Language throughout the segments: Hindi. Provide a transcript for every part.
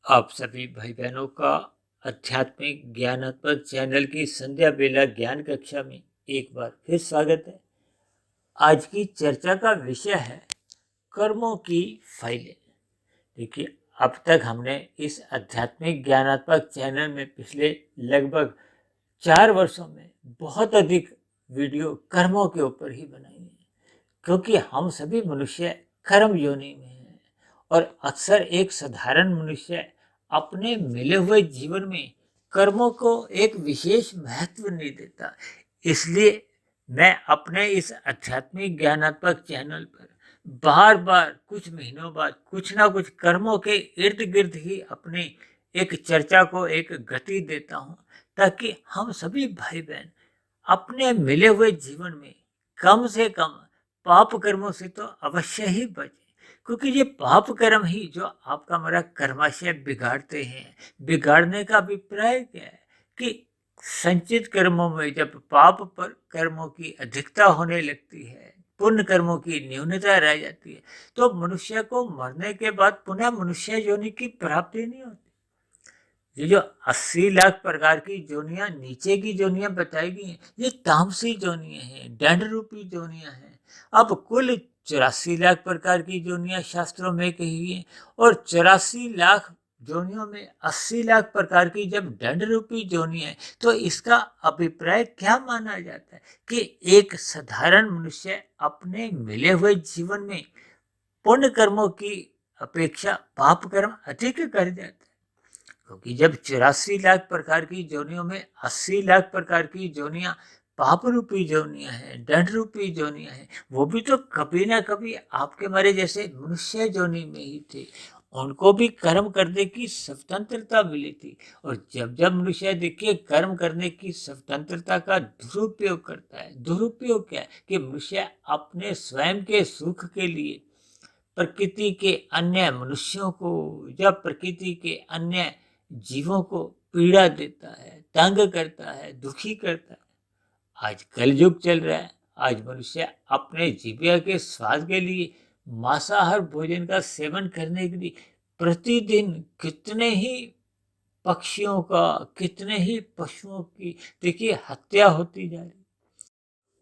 आप सभी भाई बहनों का आध्यात्मिक ज्ञानात्मक चैनल की संध्या बेला ज्ञान कक्षा में एक बार फिर स्वागत है। आज की चर्चा का विषय है कर्मों की फाइलें। देखिए, अब तक हमने इस आध्यात्मिक ज्ञानात्मक चैनल में पिछले लगभग 4 वर्षों में बहुत अधिक वीडियो कर्मों के ऊपर ही बनाई है, क्योंकि हम सभी मनुष्य कर्म योनि में हैं और अक्सर एक साधारण मनुष्य अपने मिले हुए जीवन में कर्मों को एक विशेष महत्व नहीं देता। इसलिए मैं अपने इस आध्यात्मिक ज्ञानात्मक चैनल पर बार बार कुछ महीनों बाद कुछ ना कुछ कर्मों के इर्द गिर्द ही अपनी एक चर्चा को एक गति देता हूँ, ताकि हम सभी भाई बहन अपने मिले हुए जीवन में कम से कम पाप कर्मों से तो अवश्य ही बचे, क्योंकि ये पाप कर्म ही जो आपका हमारा कर्माशय बिगाड़ते हैं। बिगाड़ने का अभिप्राय क्या है कि संचित कर्मों में जब पाप पर कर्मों की अधिकता होने लगती है, पुण्य कर्मों की न्यूनता रह जाती है, तो मनुष्य को मरने के बाद पुनः मनुष्य योनि की प्राप्ति नहीं होती। ये जो 80 लाख प्रकार की जोनियां नीचे की जोनियां बताई गई हैं, ये तामसी जोनियां हैं, दंड रूपी जोनियां हैं। अब कुल 84 लाख प्रकार की जोनियां शास्त्रों में कही गई हैं, और 84 लाख जोनियों में 80 लाख प्रकार की जब दंड रूपी जोनियां हैं, तो इसका अभिप्राय क्या माना जाता है कि एक साधारण मनुष्य अपने मिले हुए जीवन में पुण्य कर्मों की अपेक्षा पाप कर्म अधिक कर जाता है, क्योंकि जब 84 लाख प्रकार की जोनियों में 80 लाख प्रकार की जोनियां पाप रूपी जोनियां हैं, दंड रूपी जोनियां हैं, वो भी तो कभी ना कभी आपके हमारे जैसे मनुष्य जोनि में ही थे। उनको भी कर्म करने की स्वतंत्रता मिली थी, और जब जब मनुष्य देखिए कर्म करने की स्वतंत्रता का दुरुपयोग करता है। दुरुपयोग क्या है कि मनुष्य अपने स्वयं के सुख के लिए प्रकृति के अन्य मनुष्यों को या प्रकृति के अन्य जीवों को पीड़ा देता है, तंग करता है, दुखी करता है। आज कलयुग चल रहा है। आज मनुष्य अपने जीविका के स्वाद के लिए मांसाहार भोजन का सेवन करने के लिए प्रतिदिन कितने ही पक्षियों का, कितने ही पशुओं की देखिए हत्या होती जा रही।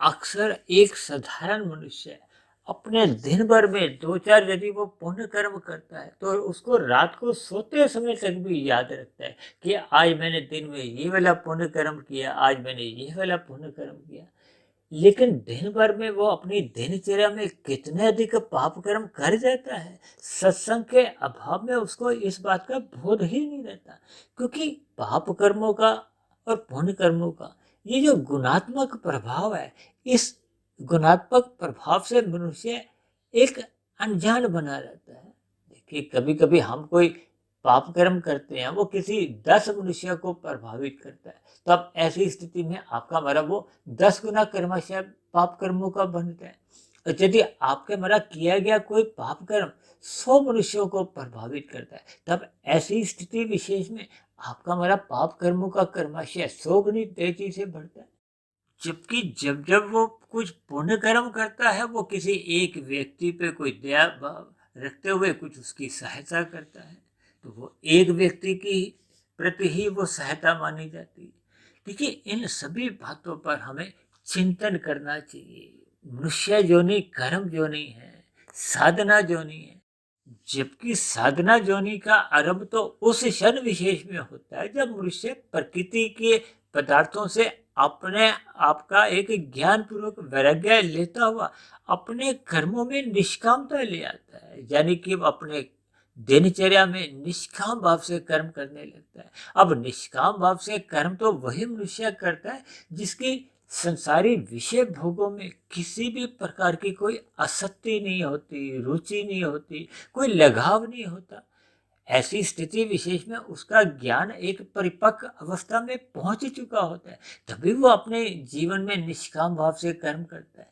अक्सर एक साधारण मनुष्य अपने दिन भर में 2-4 यदि वो पुण्य कर्म करता है, तो उसको रात को सोते समय तक भी याद रखता है कि आज मैंने दिन में ये वाला पुण्य कर्म किया, आज मैंने ये वाला पुण्य कर्म किया। लेकिन दिन भर में वो अपनी दिनचर्या में कितने अधिक पाप कर्म कर जाता है, सत्संग के अभाव में उसको इस बात का बोध ही नहीं रहता। क्योंकि पाप कर्मों का और पुण्य कर्मों का ये जो गुणात्मक प्रभाव है, इस गुणात्मक प्रभाव से मनुष्य एक अनजान बना रहता है। देखिए, कभी कभी हम कोई पाप कर्म करते हैं, वो किसी 10 मनुष्य को प्रभावित करता है, तो अब ऐसी स्थिति में आपका हमारा वो 10 गुना कर्मशय पाप कर्मों का बनता है। और यदि आपके हमारा किया गया कोई पाप कर्म 100 मनुष्यों को प्रभावित करता है, तब ऐसी स्थिति विशेष में आपका हमारा पाप कर्मों का कर्मशय 100 गुनी तेजी से बढ़ता है। जबकि जब जब वो कुछ पुण्य कर्म करता है, वो किसी एक व्यक्ति पे कोई दया भाव रखते हुए कुछ उसकी सहायता करता है, तो वो एक व्यक्ति की प्रति ही वो सहायता मानी जाती है। देखिए, इन सभी बातों पर हमें चिंतन करना चाहिए। मनुष्य जोनि कर्म जोनि है, साधना जोनि है। जबकि साधना जोनि का आरंभ तो उस क्षण विशेष में होता है जब मनुष्य प्रकृति के पदार्थों से अपने आप का एक ज्ञान पूर्वक वैराग्य लेता हुआ अपने कर्मों में निष्कामता ले आता है, यानी कि वो अपने दिनचर्या में निष्काम भाव से कर्म करने लगता है। अब निष्काम भाव से कर्म तो वही मनुष्य करता है जिसकी संसारी विषय भोगों में किसी भी प्रकार की कोई आसक्ति नहीं होती, रुचि नहीं होती, कोई लगाव नहीं होता। ऐसी स्थिति विशेष में उसका ज्ञान एक परिपक्व अवस्था में पहुंच चुका होता है, तभी वो अपने जीवन में निष्काम भाव से कर्म करता है।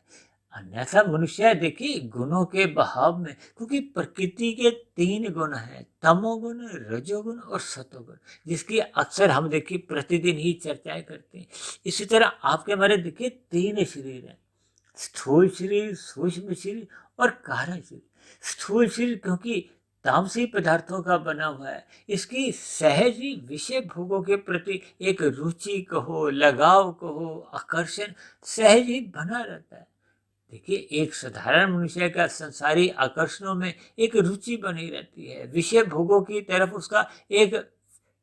अन्यथा मनुष्य देखिए गुणों के बहाव में, क्योंकि प्रकृति के 3 गुण हैं, तमोगुण, रजोगुण और सतोगुण, जिसकी अक्सर हम देखिए प्रतिदिन ही चर्चाएं करते हैं। इसी तरह आपके हमारे देखिए 3 शरीर हैं, स्थूल शरीर, सूक्ष्म शरीर और कारण शरीर। स्थूल शरीर क्योंकि तामसी पदार्थों का बना हुआ है, इसकी सहज ही विषय भोगों के प्रति एक रुचि कहो, लगाव कहो, आकर्षण सहज ही बना रहता है। देखिए, एक साधारण मनुष्य का संसारी आकर्षणों में एक रुचि बनी रहती है, विषय भोगों की तरफ उसका एक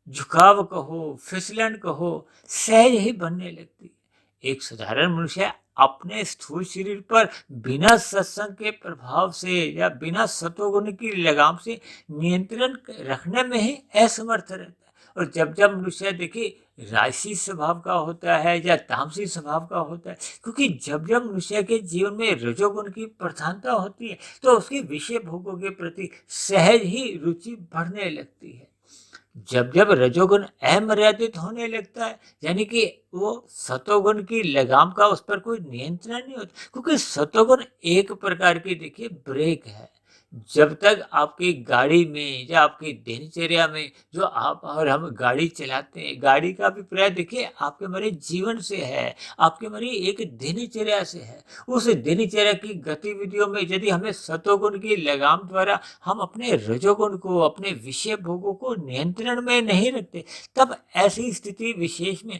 झुकाव कहो, फिसलन कहो, सहज ही बनने लगती है। एक साधारण मनुष्य अपने स्थूल शरीर पर बिना सत्संग के प्रभाव से या बिना सतोगुण की लगाम से नियंत्रण रखने में ही असमर्थ रहता है। और जब जब मनुष्य देखिए राजसी स्वभाव का होता है या तामसी स्वभाव का होता है, क्योंकि जब जब मनुष्य के जीवन में रजोगुण की प्रधानता होती है तो उसके विषय भोगों के प्रति सहज ही रुचि बढ़ने लगती है। जब जब रजोगुण अमर्यादित होने लगता है, यानी कि वो सतोगुण की लगाम का उस पर कोई नियंत्रण नहीं होता, क्योंकि सतोगुण एक प्रकार की देखिए ब्रेक है। जब तक आपकी गाड़ी में या आपकी दिनचर्या में जो आप और हम गाड़ी चलाते हैं, गाड़ी का अभिप्राय देखिए आपके हमारे जीवन से है, आपके हमारी एक दिनचर्या से है। उस दिनचर्या की गतिविधियों में यदि हमें सतोगुण की लगाम द्वारा हम अपने रजोगुण को, अपने विषय भोगों को नियंत्रण में नहीं रखते, तब ऐसी स्थिति विशेष में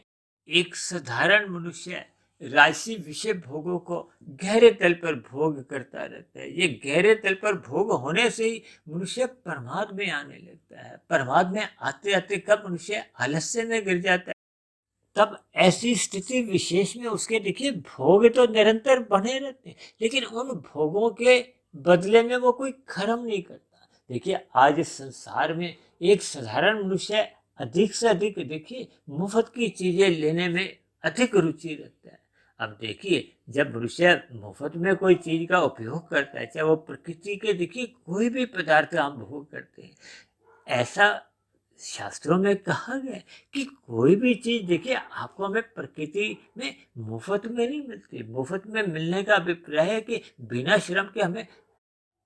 एक साधारण मनुष्य राशि विषय भोगों को गहरे तल पर भोग करता रहता है। ये गहरे तल पर भोग होने से ही मनुष्य प्रमाद में आने लगता है। प्रमाद में आते आते कब मनुष्य आलस्य में गिर जाता है, तब ऐसी स्थिति विशेष में उसके देखिए भोग तो निरंतर बने रहते हैं, लेकिन उन भोगों के बदले में वो कोई कर्म नहीं करता। देखिए, आज इस संसार में एक साधारण मनुष्य अधिक से अधिक देखिए मुफ्त की चीजें लेने में अधिक रुचि रखता है। अब देखिए, जब मनुष्य मुफ्त में कोई चीज का उपयोग करता है, चाहे वो प्रकृति के देखिए कोई भी पदार्थ हम भोग करते हैं, ऐसा शास्त्रों में कहा गया है कि कोई भी चीज देखिए आपको हमें प्रकृति में मुफ्त में नहीं मिलती। मुफ्त में मिलने का अभिप्राय है कि बिना श्रम के हमें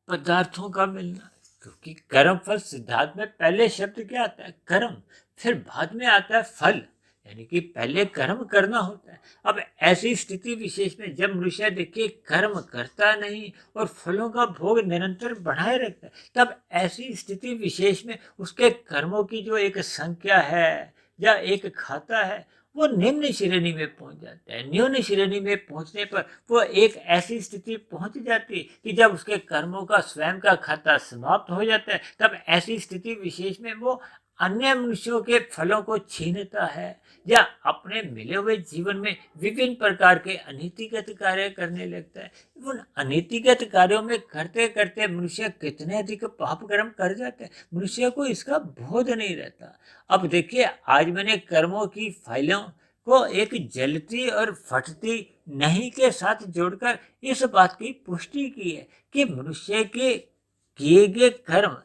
पदार्थों का मिलना, क्योंकि कर्म फल सिद्धांत में पहले शब्द क्या आता है? कर्म, फिर बाद में आता है फल, यानी कि पहले कर्म करना होता है। अब ऐसी स्थिति विशेष में जब मनुष्य देखिए कर्म करता नहीं और फलों का भोग निरंतर बढ़ाए रखता है, तब ऐसी स्थिति विशेष में उसके कर्मों की जो एक संख्या है या एक खाता है, वो निम्न श्रेणी में पहुंच जाता है। न्यून श्रेणी में पहुंचने पर वो एक ऐसी स्थिति पहुंच जाती है कि जब उसके कर्मों का स्वयं का खाता समाप्त हो जाता है, तब ऐसी स्थिति विशेष में वो अन्य मनुष्यों के फलों को छीनता है या अपने मिले हुए जीवन में विभिन्न प्रकार के अनीतिगत कार्य करने लगता है। उन अनीतिगत कार्यों में करते करते मनुष्य कितने अधिक पाप कर्म कर जाते हैं, मनुष्य को इसका बोध नहीं रहता। अब देखिए, आज मैंने कर्मों की फाइलों को एक जलती और फटती नहीं के साथ जोड़कर इस बात की पुष्टि की है कि मनुष्य के किए गए कर्म,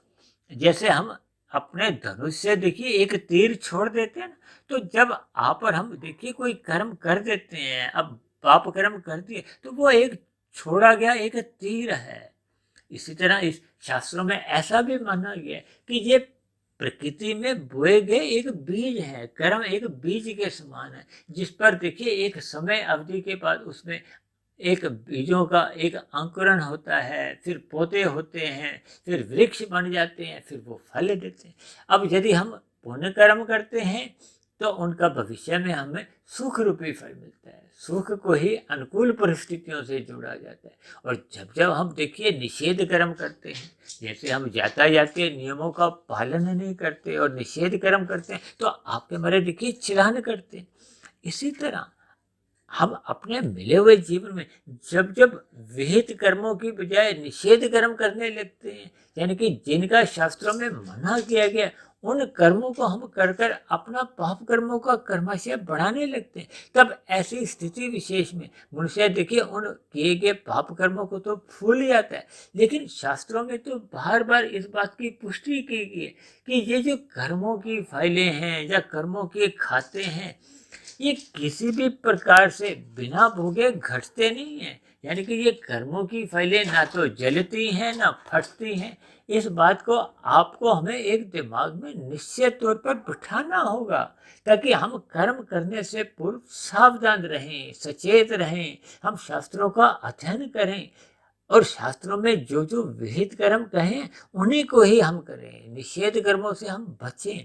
जैसे हम अपने धनुष से देखिए एक तीर छोड़ देते हैं ना, तो जब आप और हम देखिए कोई कर्म कर देते हैं, अब पाप कर्म कर दिए, तो वो एक छोड़ा गया एक तीर है। इसी तरह इस शास्त्रों में ऐसा भी माना गया है कि ये प्रकृति में बोए गए एक बीज है। कर्म एक बीज के समान है, जिस पर देखिए एक समय अवधि के बाद उसमें एक बीजों का एक अंकुरण होता है, फिर पौधे होते हैं, फिर वृक्ष बन जाते हैं, फिर वो फल देते हैं। अब यदि हम पुण्य कर्म करते हैं तो उनका भविष्य में हमें सुख रूपी फल मिलता है। सुख को ही अनुकूल परिस्थितियों से जोड़ा जाता है। और जब जब हम देखिए निषेध कर्म करते हैं, जैसे हम यातायाती नियमों का पालन नहीं करते और निषेध कर्म करते हैं, तो आपके हमारे देखिए चिढ़ान करते हैं। इसी तरह हम अपने मिले हुए जीवन में जब जब विहित कर्मों की बजाय निषेध कर्म करने लगते हैं, यानी कि जिनका शास्त्रों में मना किया गया, उन कर्मों को हम कर कर अपना पाप कर्मों का कर्माशय बढ़ाने लगते हैं, तब ऐसी स्थिति विशेष में मनुष्य देखिए उन किए गए पाप कर्मों को तो भूल ही आता है। लेकिन शास्त्रों में तो बार बार इस बात की पुष्टि की गई है कि ये जो कर्मों की फाइलें हैं या कर्मों के खाते हैं, ये किसी भी प्रकार से बिना भोगे घटते नहीं हैं। यानी कि ये कर्मों की फाइलें ना तो जलती हैं ना फटती हैं। इस बात को आपको हमें एक दिमाग में निश्चित तौर पर बिठाना होगा, ताकि हम कर्म करने से पूर्व सावधान रहें, सचेत रहें, हम शास्त्रों का अध्ययन करें और शास्त्रों में जो जो विहित कर्म कहें उन्हीं को ही हम करें, निषेध कर्मों से हम बचें।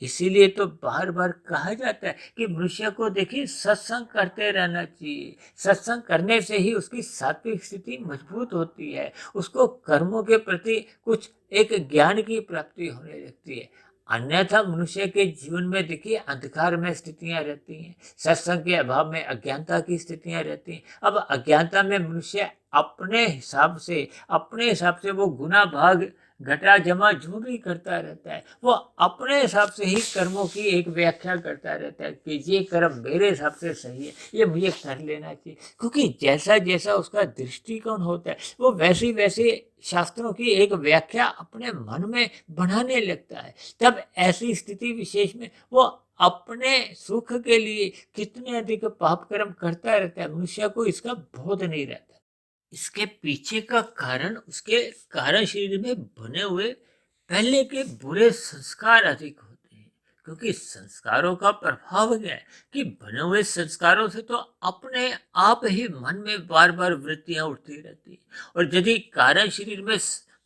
इसीलिए तो बार बार कहा जाता है कि मनुष्य को देखिए सत्संग करते रहना चाहिए। सत्संग करने से ही उसकी सात्विक स्थिति मजबूत होती है, उसको कर्मों के प्रति कुछ एक ज्ञान की प्राप्ति होने लगती है। अन्यथा मनुष्य के जीवन में देखिए अंधकार में स्थितियां रहती हैं, सत्संग के अभाव में अज्ञानता की स्थितियां रहती हैं। अब अज्ञानता में मनुष्य अपने हिसाब से वो गुना भाग घटा जमा जो भी करता रहता है, वो अपने हिसाब से ही कर्मों की एक व्याख्या करता रहता है कि ये कर्म मेरे हिसाब से सही है, ये मुझे कर लेना चाहिए। क्योंकि जैसा जैसा उसका दृष्टिकोण होता है, वो वैसी वैसी शास्त्रों की एक व्याख्या अपने मन में बनाने लगता है। तब ऐसी स्थिति विशेष में वो अपने सुख के लिए कितने अधिक पाप कर्म करता रहता है, मनुष्य को इसका बोध नहीं रहता। इसके पीछे का कारण उसके कारण शरीर में बने हुए पहले के बुरे संस्कार अधिक होते हैं। क्योंकि संस्कारों का प्रभाव क्या है कि बने हुए संस्कारों से तो अपने आप ही मन में बार बार वृत्तियां उठती रहती हैं। और यदि कारण शरीर में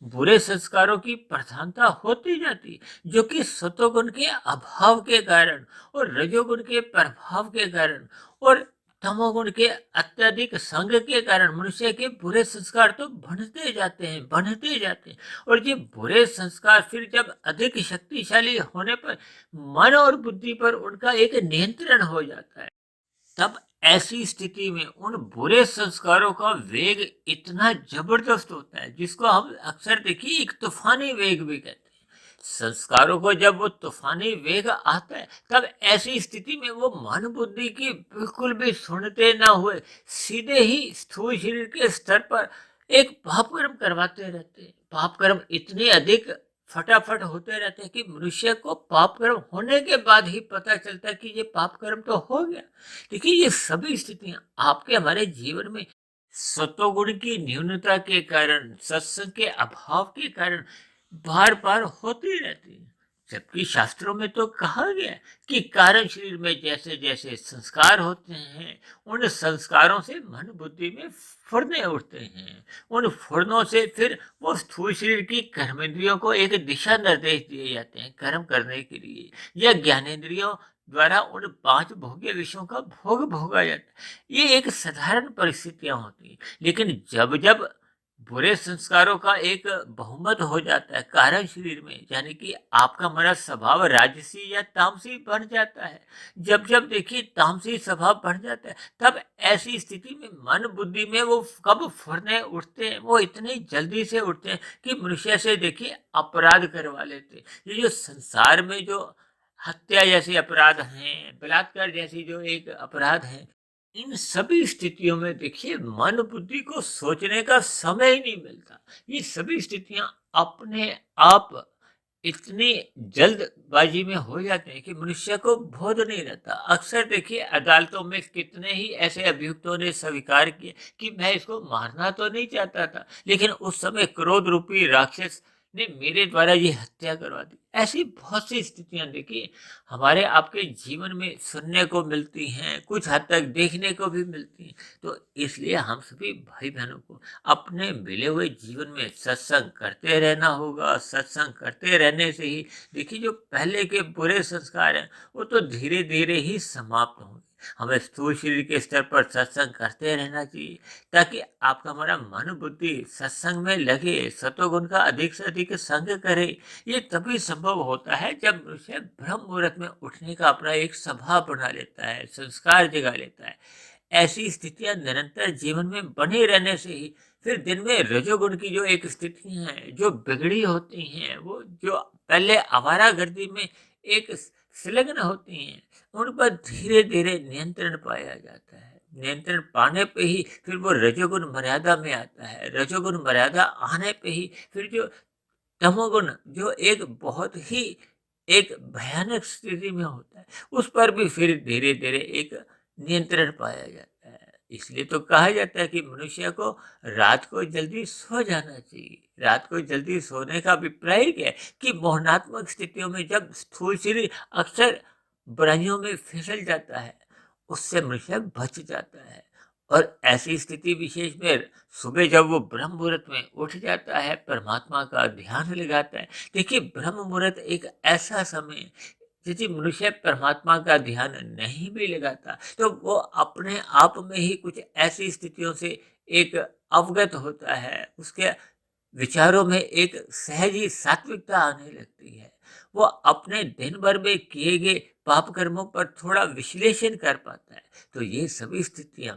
बुरे संस्कारों की प्रधानता होती जाती, जो कि सतोगुण के अभाव के कारण और रजोगुण के प्रभाव के कारण और तमोगुण के अत्यधिक संग के कारण मनुष्य के बुरे संस्कार तो बढ़ते जाते हैं। और ये बुरे संस्कार फिर जब अधिक शक्तिशाली होने पर मन और बुद्धि पर उनका एक नियंत्रण हो जाता है, तब ऐसी स्थिति में उन बुरे संस्कारों का वेग इतना जबरदस्त होता है, जिसको हम अक्सर देखिए एक तूफानी वेग भी कहते हैं। संस्कारों को जब वो तूफानी वेग आता है, तब ऐसी स्थिति में वो मन बुद्धि की बिल्कुल भी सुनते ना हुए सीधे ही स्थूल शरीर के स्तर पर एक पाप कर्म करवाते रहते हैं। पाप कर्म इतने अधिक फटाफट होते रहते हैं कि मनुष्य को पाप कर्म होने के बाद ही पता चलता है कि ये पाप कर्म तो हो गया। देखिए ये सभी स्थितियां आपके हमारे जीवन में सतोगुण की न्यूनता के कारण, सत्संग के अभाव के कारण बार बार होती रहती है। जबकि शास्त्रों में तो कहा गया है कि कारण शरीर में जैसे जैसे संस्कार होते हैं, उन संस्कारों से मन बुद्धि में फुरने उठते हैं। उन फुरनों से फिर वो स्थूल शरीर की कर्मेंद्रियों को एक दिशा निर्देश दिए जाते हैं कर्म करने के लिए, या ज्ञानेंद्रियों द्वारा उन 5 भोग्य विषयों का भोग भोगा जाता है। ये एक साधारण परिस्थितियां होती हैं। लेकिन जब जब बुरे संस्कारों का एक बहुमत हो जाता है कारण शरीर में, यानी कि आपका हमारा स्वभाव राजसी या तामसी बन जाता है, जब जब देखिए तामसी स्वभाव बढ़ जाता है, तब ऐसी स्थिति में मन बुद्धि में वो कब फुरने उठते हैं, वो इतनी जल्दी से उठते हैं कि मनुष्य से देखिए अपराध करवा लेते हैं। ये जो संसार में जो हत्या जैसे अपराध हैं, बलात्कार जैसी जो एक अपराध है, इन सभी स्थितियों में देखिए मन बुद्धि को सोचने का समय ही नहीं मिलता। ये सभी स्थितियां अपने आप इतनी जल्दबाजी में हो जाते हैं कि मनुष्य को बोध नहीं रहता। अक्सर देखिए अदालतों में कितने ही ऐसे अभियुक्तों ने स्वीकार किए कि मैं इसको मारना तो नहीं चाहता था, लेकिन उस समय क्रोध रूपी राक्षस ने मेरे द्वारा ये हत्या करवा दी। ऐसी बहुत सी स्थितियां देखिए हमारे आपके जीवन में सुनने को मिलती हैं, कुछ हद तक देखने को भी मिलती हैं। तो इसलिए हम सभी भाई बहनों को अपने मिले हुए जीवन में सत्संग करते रहना होगा। सत्संग करते रहने से ही देखिए जो पहले के बुरे संस्कार हैं वो तो धीरे धीरे ही समाप्त होंगे। हमें स्थूल शरीर के स्तर पर सत्संग करते रहना चाहिए, ताकि आपका हमारा मन बुद्धि सत्संग में लगे, सतोगुण का अधिक से अधिक संग करे। ये तभी संभव होता है जब मनुष्य ब्रह्म मुहूर्त में उठने का अपना एक स्वभाव बना लेता है, संस्कार जगा लेता है। ऐसी स्थितियां निरंतर जीवन में बने रहने से ही फिर दिन में रजोगुण की जो एक स्थिति है जो बिगड़ी होती हैं, वो जो पहले आवारागर्दी में एक संलग्न होती हैं, उन पर धीरे धीरे नियंत्रण पाया जाता है। नियंत्रण पाने पे ही फिर वो रजोगुण मर्यादा में आता है। रजोगुण मर्यादा आने पे ही फिर जो तमोगुण जो एक बहुत ही एक भयानक स्थिति में होता है, उस पर भी फिर धीरे धीरे एक नियंत्रण पाया जाता है। इसलिए तो कहा जाता है कि मनुष्य को रात को जल्दी सो जाना चाहिए। रात को जल्दी सोने का अभिप्राय क्या है कि मोहनात्मक स्थितियों में जब स्थूल शरीर अक्सर बुराइयों में फिसल जाता है, उससे मनुष्य बच जाता है। और ऐसी स्थिति विशेष में सुबह जब वो ब्रह्म मुहूर्त में उठ जाता है, परमात्मा का ध्यान लगाता है। देखिए, ब्रह्म मुहूर्त एक ऐसा समय है, यदि मनुष्य परमात्मा का ध्यान नहीं भी लगाता तो वो अपने आप में ही कुछ ऐसी स्थितियों से एक अवगत होता है। उसके विचारों में एक सहज ही सात्विकता आने लगती है। वो अपने दिन भर में किए गए पाप कर्मों पर थोड़ा विश्लेषण कर पाता है। तो ये सभी स्थितियां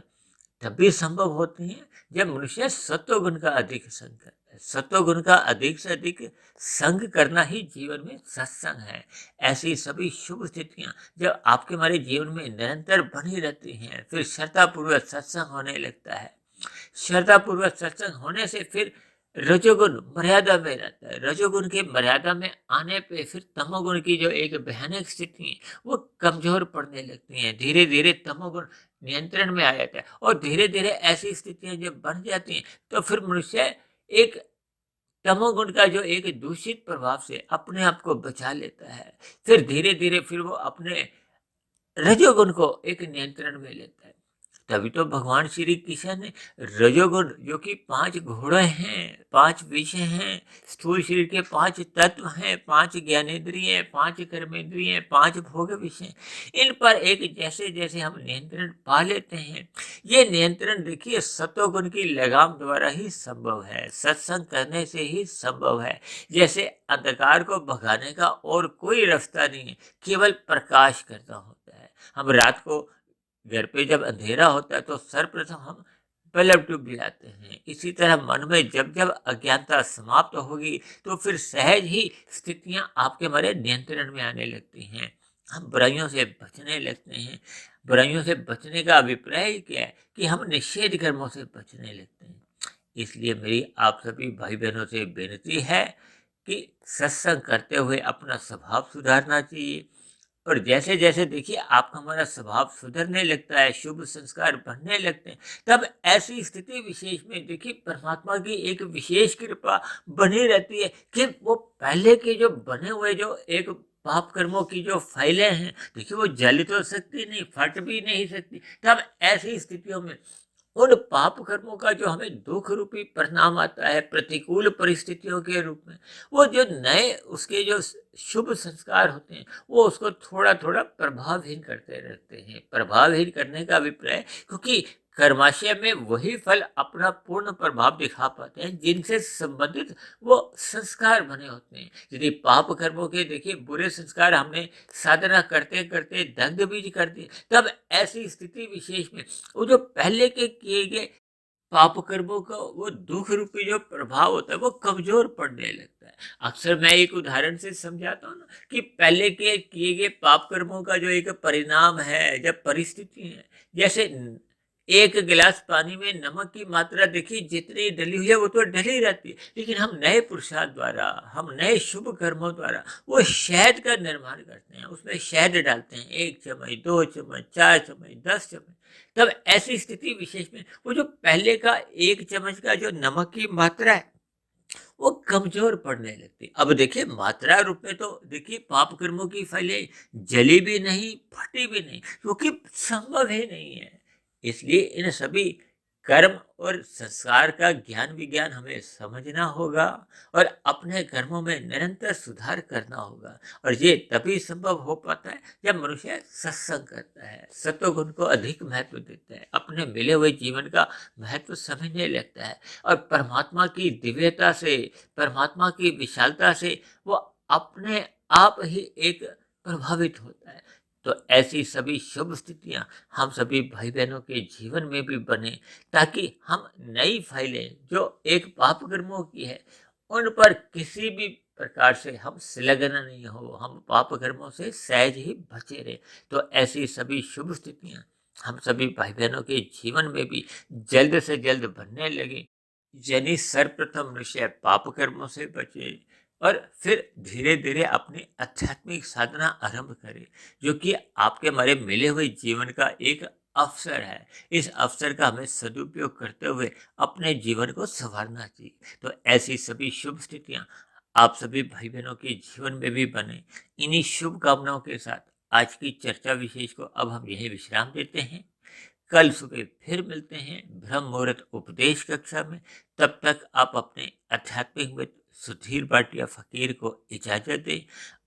तभी संभव होती हैं जब मनुष्य सत्वगुण का अधिक संग करता है। सत्वगुण का अधिक से अधिक संग करना ही जीवन में सत्संग है। ऐसी सभी शुभ स्थितियां जब आपके हमारे जीवन में निरंतर बनी रहती हैं, फिर श्रद्धापूर्वक सत्संग होने लगता है। श्रद्धापूर्वक सत्संग होने से फिर रजोगुण मर्यादा में रहता है। रजोगुण की मर्यादा में आने पे फिर तमोगुण की जो एक भयानक स्थिति है वो कमजोर पड़ने लगती हैं। धीरे धीरे तमोगुण नियंत्रण में आ जाता है और धीरे धीरे ऐसी स्थितियां जब बन जाती हैं तो फिर मनुष्य एक तमोगुण का जो एक दूषित प्रभाव से अपने आप को बचा लेता है। फिर धीरे धीरे फिर वो अपने रजोगुण को एक नियंत्रण में लेता है। तभी तो भगवान श्री कृष्ण ने रजोगुण जो कि 5 घोड़े हैं, 5 विषय हैं, स्थूल शरीर के 5 तत्व हैं, 5 ज्ञानेंद्रिय, 5 कर्मेंद्रिय, 5 भोग विषय, इन पर एक जैसे जैसे हम नियंत्रण पा लेते हैं, ये नियंत्रण देखिए सत्वगुण की लगाम द्वारा ही संभव है, सत्संग करने से ही संभव है। जैसे अंधकार को भगाने का और कोई रास्ता नहीं है, केवल प्रकाश करना होता है। हम रात को घर पे जब अंधेरा होता है तो सर्वप्रथम हम बल्ब ट्यूब जलाते हैं। इसी तरह मन में जब जब अज्ञानता समाप्त होगी तो फिर सहज ही स्थितियां आपके हमारे नियंत्रण में आने लगती हैं। हम बुराइयों से बचने लगते हैं। बुराइयों से बचने का अभिप्राय क्या है कि हम निषेध कर्मों से बचने लगते हैं। इसलिए मेरी आप सभी भाई बहनों से बेनती है कि सत्संग करते हुए अपना स्वभाव सुधारना चाहिए। और जैसे जैसे देखिए आपका हमारा स्वभाव सुधरने लगता है, शुभ संस्कार बनने लगते हैं, तब ऐसी स्थिति विशेष में देखिए परमात्मा की एक विशेष कृपा बनी रहती है कि वो पहले के जो बने हुए जो एक पाप कर्मों की जो फाइलें हैं, देखिए वो जल तो सकती नहीं, फट भी नहीं सकती। तब ऐसी स्थितियों में उन पाप कर्मों का जो हमें दुख रूपी परिणाम आता है प्रतिकूल परिस्थितियों के रूप में, वो जो नए उसके जो शुभ संस्कार होते हैं वो उसको थोड़ा थोड़ा प्रभावहीन करते रहते हैं। प्रभावहीन करने का अभिप्राय, क्योंकि कर्माशय में वही फल अपना पूर्ण प्रभाव दिखा पाते हैं जिनसे संबंधित वो संस्कार बने होते हैं। यदि पाप कर्मों के देखिए बुरे संस्कार हमने साधना करते करते दग्ध भी कर दिए, तब ऐसी स्थिति विशेष में वो जो पहले के किए गए पाप कर्मों का वो दुख रूपी जो प्रभाव होता है वो कमजोर पड़ने लगता है। अक्सर मैं एक उदाहरण से समझाता हूँ ना कि पहले के किए गए पाप कर्मों का जो एक परिणाम है, जब परिस्थिति है, जैसे एक गिलास पानी में नमक की मात्रा देखिए जितनी डली हुई है वो तो डली रहती है, लेकिन हम नए पुरुषार्थ द्वारा, हम नए शुभ कर्मों द्वारा वो शहद का निर्माण करते हैं, उसमें शहद डालते हैं, 1 चम्मच, 2 चम्मच, 4 चम्मच, 10 चम्मच। तब ऐसी स्थिति विशेष में वो जो पहले का 1 चम्मच का जो नमक की मात्रा है वो कमजोर पड़ने लगती है। अब देखिए मात्रा रूप में तो देखिए पाप कर्मों की फैले जली भी नहीं, फटी भी नहीं, क्योंकि संभव ही नहीं है। इसलिए इन सभी कर्म और संस्कार का ज्ञान विज्ञान हमें समझना होगा और अपने कर्मों में निरंतर सुधार करना होगा। और ये तभी संभव हो पाता है जब मनुष्य सत्संग करता है, सत्वगुण को अधिक महत्व देता है, अपने मिले हुए जीवन का महत्व समझने लगता है और परमात्मा की दिव्यता से, परमात्मा की विशालता से वो अपने आप ही एक प्रभावित होता है। तो ऐसी सभी शुभ स्थितियां हम सभी भाई बहनों के जीवन में भी बने, ताकि हम नई फाइलें जो एक पाप कर्मों की है उन पर किसी भी प्रकार से हम संलग्न नहीं हो, हम पाप कर्मों से सहज ही बचे रहे। तो ऐसी सभी शुभ स्थितियां हम सभी भाई बहनों के जीवन में भी जल्द से जल्द बनने लगे। यानी सर्वप्रथम मनुष्य पाप कर्मों से बचे और फिर धीरे धीरे अपनी आध्यात्मिक साधना आरंभ करे, जो कि आपके हमारे मिले हुए जीवन का एक अवसर है। इस अवसर का हमें सदुपयोग करते हुए अपने जीवन को संवारना चाहिए। तो ऐसी सभी शुभ स्थितियां आप सभी भाई बहनों के जीवन में भी बने। इन्हीं शुभ कामनाओं के साथ आज की चर्चा विशेष को अब हम यही विश्राम देते हैं। कल सुबह फिर मिलते हैं ब्रह्म मुहूर्त उपदेश कक्षा में। तब तक आप अपने आध्यात्मिक मित्र सुधीर भाटिया फकीर को इजाजत दें।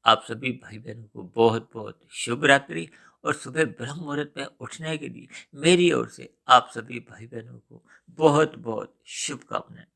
आप सभी भाई बहनों को बहुत बहुत शुभ रात्रि और सुबह ब्रह्म मुहूर्त में उठने के लिए मेरी ओर से आप सभी भाई बहनों को बहुत बहुत शुभकामनाएं।